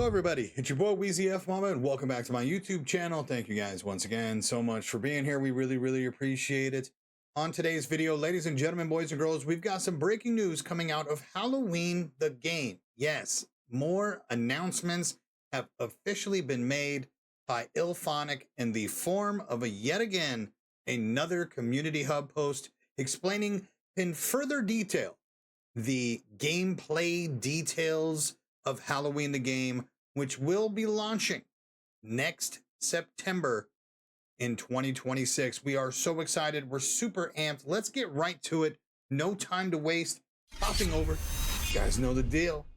Hello everybody, it's your boy WEEZYFMAMBA and welcome back to my YouTube channel. Thank you guys once again so much for being here. We really appreciate it. On today's video, ladies and gentlemen, boys and girls, we've got some breaking news coming out of Halloween the game. Yes, more announcements have officially been made by IllFonic in the form of yet again another community hub post explaining in further detail the gameplay details of Halloween the game, which will be launching next September in 2026. We are so excited. We're super amped. Let's get right to it. No time to waste. Popping over. You guys know the deal.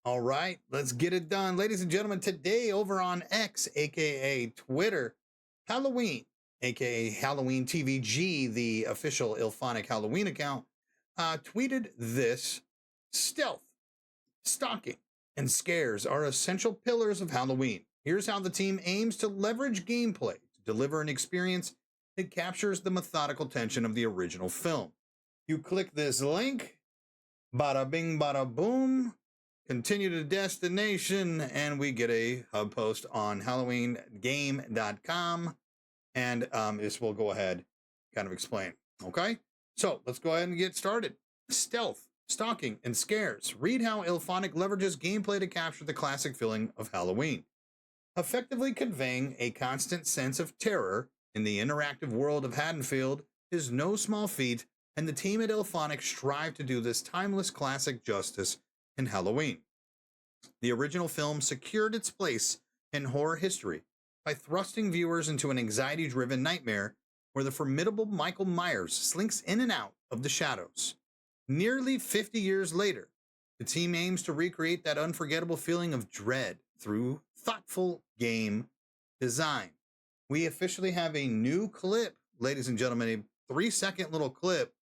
All right, let's get it done. Ladies and gentlemen, today over on X, aka Twitter, Halloween, aka Halloween TVG, the official IllFonic Halloween account, tweeted this: stealth, stalking, and scares are essential pillars of Halloween. Here's how the team aims to leverage gameplay to deliver an experience that captures the methodical tension of the original film. You click this link, bada bing, bada boom, continue to destination, and we get a hub post on halloweenthegame.com. And this will go ahead, kind of explain. Okay, so let's go ahead and get started. Stealth, stalking, and scares. Read how IllFonic leverages gameplay to capture the classic feeling of Halloween, effectively conveying a constant sense of terror in the interactive world of Haddonfield is no small feat, and the team at IllFonic strive to do this timeless classic justice in Halloween. The original film secured its place in horror history by thrusting viewers into an anxiety-driven nightmare where the formidable Michael Myers slinks in and out of the shadows. Nearly 50 years later, the team aims to recreate that unforgettable feeling of dread through thoughtful game design. We officially have a new clip, ladies and gentlemen, a 3-second little clip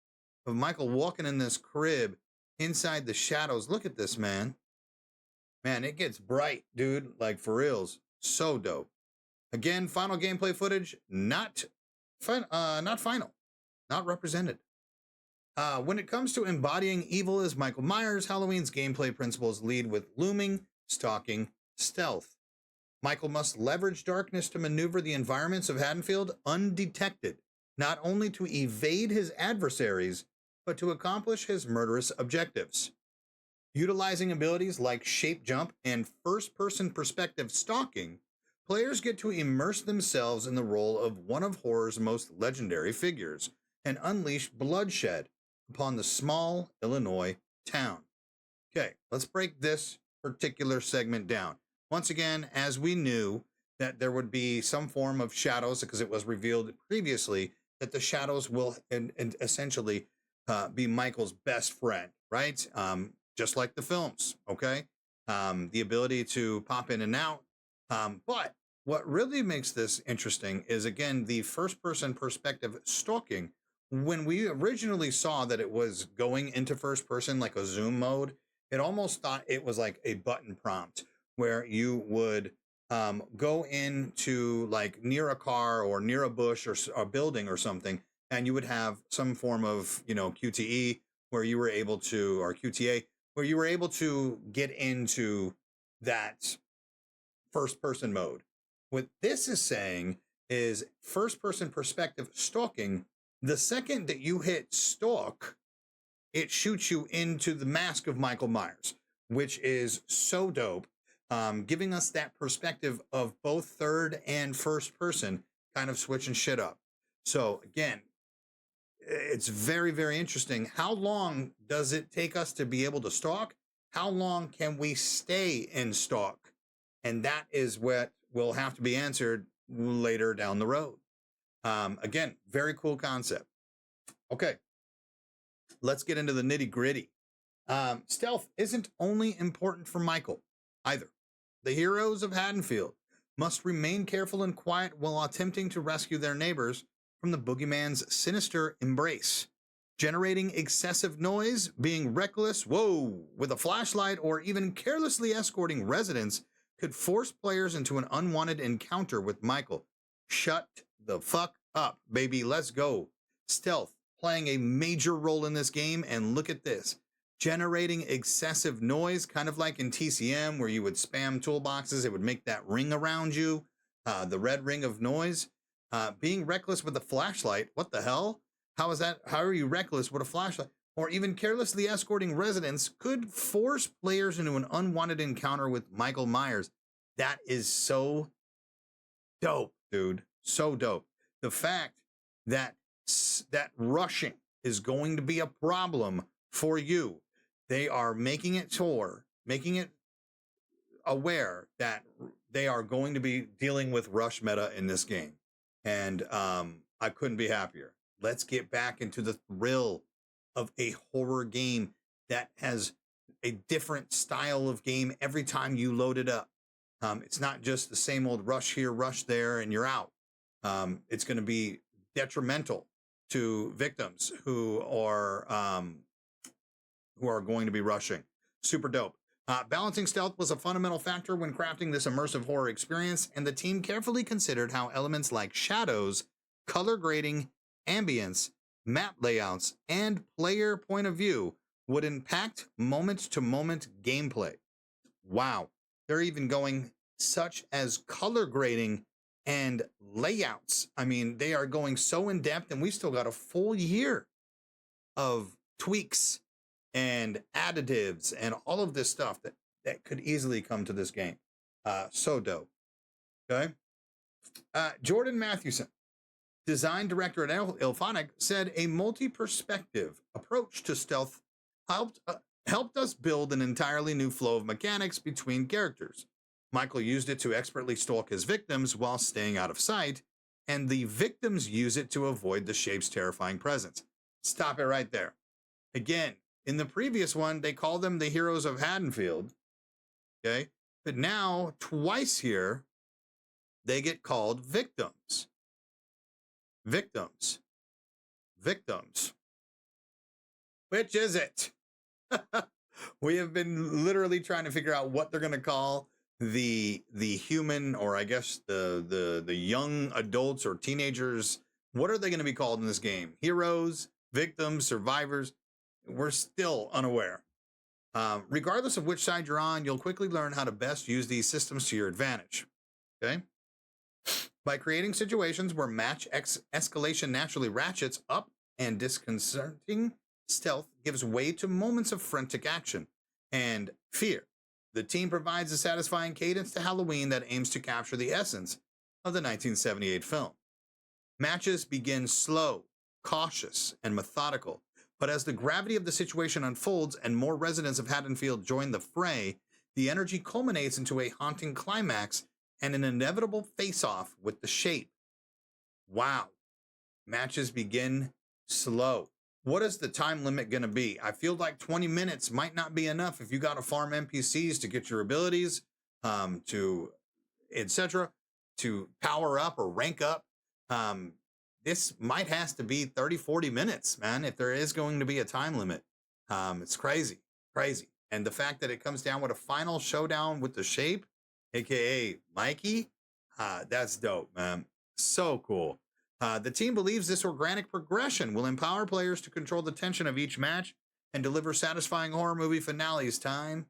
of Michael walking in this crib inside the shadows. Look at this, man. Man, it gets bright, dude, like for reals. So dope. Again, final gameplay footage, not final, not represented. When it comes to embodying evil as Michael Myers, Halloween's gameplay principles lead with looming, stalking, stealth. Michael must leverage darkness to maneuver the environments of Haddonfield undetected, not only to evade his adversaries, but to accomplish his murderous objectives. Utilizing abilities like shape jump and first-person perspective stalking, players get to immerse themselves in the role of one of horror's most legendary figures and unleash bloodshed upon the small Illinois town. Okay, let's break this particular segment down. Once again, as we knew that there would be some form of shadows, because it was revealed previously that the shadows will essentially be Michael's best friend, right? Just like the films, okay? The ability to pop in and out. But what really makes this interesting is, again, the first-person perspective stalking. When we originally saw that it was going into first person, like a zoom mode, it almost thought it was like a button prompt where you would go into like near a car or near a bush or a building or something, and you would have some form of, QTE where you were able to, or QTA, where you were able to get into that first person mode. What this is saying is first person perspective stalking. The second that you hit stalk, it shoots you into the mask of Michael Myers, which is so dope, giving us that perspective of both third and first person, kind of switching shit up. So again, it's very interesting. How long does it take us to be able to stalk? How long can we stay in stalk? And that is what will have to be answered later down the road. Again, very cool concept. Okay, let's get into the nitty gritty. Stealth isn't only important for Michael either. The heroes of Haddonfield must remain careful and quiet while attempting to rescue their neighbors from the boogeyman's sinister embrace. Generating excessive noise, being reckless, with a flashlight, or even carelessly escorting residents could force players into an unwanted encounter with Michael. Shut the fuck up, baby. Let's go. Stealth playing a major role in this game, and look at this. generating excessive noise, kind of like in TCM where you would spam toolboxes. It would make that ring around you, the red ring of noise. Being reckless with a flashlight. What the hell? How is that? How are you reckless with a flashlight? Or even carelessly escorting residents could force players into an unwanted encounter with Michael Myers. That is so dope, dude. So dope. The fact that that rushing is going to be a problem for you. They are making it aware that they are going to be dealing with rush meta in this game. And I couldn't be happier. Let's get back into the thrill of a horror game that has a different style of game every time you load it up. It's not just the same old rush here, rush there, and you're out. It's going to be detrimental to victims who are going to be rushing. Super dope. Balancing stealth was a fundamental factor when crafting this immersive horror experience, and the team carefully considered how elements like shadows, color grading, ambience, map layouts, and player point of view would impact moment-to-moment gameplay. Wow. They're even going such as color grading and layouts. I mean, they are going so in depth, and we still got a full year of tweaks and additives and all of this stuff that could easily come to this game. So dope. Okay. Jordan Mathewson, design director at Ilphonic, said a multi-perspective approach to stealth helped us build an entirely new flow of mechanics between characters. Michael used it to expertly stalk his victims while staying out of sight, and the victims use it to avoid the shape's terrifying presence. Stop it right there. Again, in the previous one, they called them the heroes of Haddonfield. Okay. But now, twice here, they get called victims. Victims. Victims. Which is it? We have been literally trying to figure out what they're going to call the human, or I guess the young adults or teenagers. What are they going to be called in this game? Heroes, victims, survivors? We're still unaware. Regardless of which side you're on, you'll quickly learn how to best use these systems to your advantage. Okay? By creating situations where match escalation naturally ratchets up and disconcerting stealth gives way to moments of frantic action and fear, the team provides a satisfying cadence to Halloween that aims to capture the essence of the 1978 film. Matches begin slow, cautious, and methodical, but as the gravity of the situation unfolds and more residents of Haddonfield join the fray, the energy culminates into a haunting climax and an inevitable face-off with the shape. Wow. Matches begin slow. What is the time limit going to be? I feel like 20 minutes might not be enough if you got to farm NPCs to get your abilities, to etc., to power up or rank up. This might has to be 30, 40 minutes, man, if there is going to be a time limit. It's crazy. And the fact that it comes down with a final showdown with the shape, aka Mikey, that's dope, man. So cool. The team believes this organic progression will empower players to control the tension of each match and deliver satisfying horror movie finales time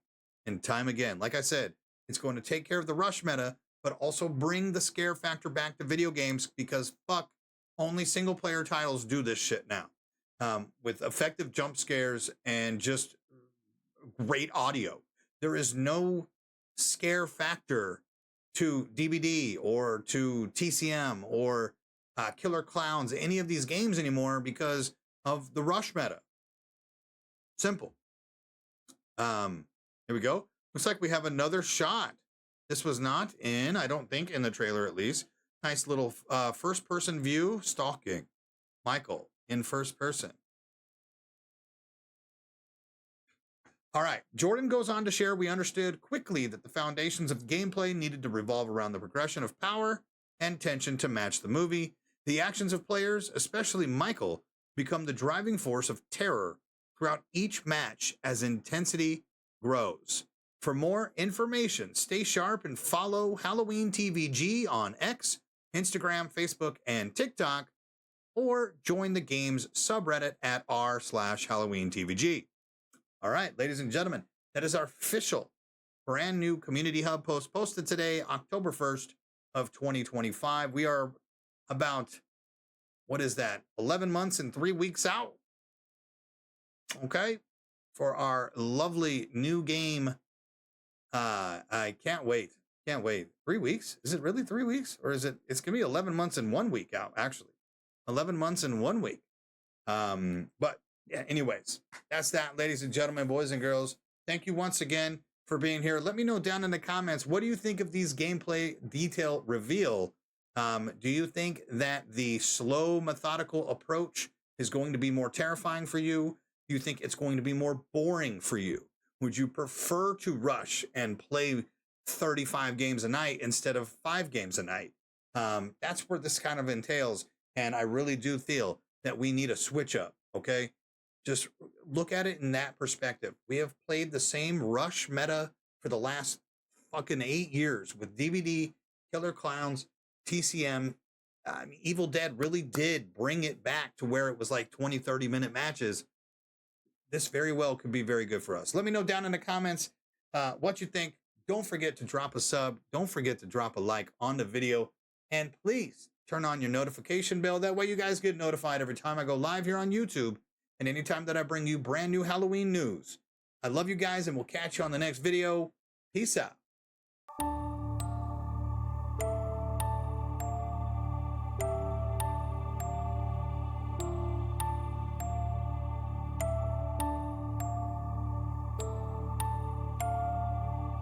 and time again. Like I said, it's going to take care of the rush meta, but also bring the scare factor back to video games, because fuck, only single player titles do this shit now. With effective jump scares and just great audio. There is no scare factor to DBD or to TCM or Killer Clowns, any of these games anymore because of the rush meta. Simple. Here we go. Looks like we have another shot. This was not in, I don't think, in the trailer at least. Nice little first-person view, stalking Michael in first person. All right, Jordan goes on to share, we understood quickly that the foundations of gameplay needed to revolve around the progression of power and tension to match the movie. The actions of players, especially Michael, become the driving force of terror throughout each match as intensity grows. For more information, stay sharp and follow Halloween TVG on X, Instagram, Facebook, and TikTok, or join the game's subreddit at r/HalloweenTVG. All right, ladies and gentlemen, that is our official brand new community hub post posted today, October 1st of 2025. We are about, what is that, 11 months and 3 weeks out, okay, for our lovely new game. I can't wait. 3 weeks? Is it really 3 weeks? Or is it's gonna be 11 months and 1 week out, actually. 11 months and 1 week. But yeah, anyways, that's that, ladies and gentlemen, boys and girls. Thank you once again for being here. Let me know down in the comments, what do you think of these gameplay detail reveal? Do you think that the slow, methodical approach is going to be more terrifying for you? Do you think it's going to be more boring for you? Would you prefer to rush and play 35 games a night instead of 5 games a night? That's where this kind of entails. And I really do feel that we need a switch up, okay? Just look at it in that perspective. We have played the same rush meta for the last fucking 8 years with DVD, Killer Clowns, TCM. Evil Dead really did bring it back to where it was like 20, 30-minute matches. This very well could be very good for us. Let me know down in the comments what you think. Don't forget to drop a sub. Don't forget to drop a like on the video. And please turn on your notification bell. That way you guys get notified every time I go live here on YouTube and anytime that I bring you brand new Halloween news. I love you guys, and we'll catch you on the next video. Peace out.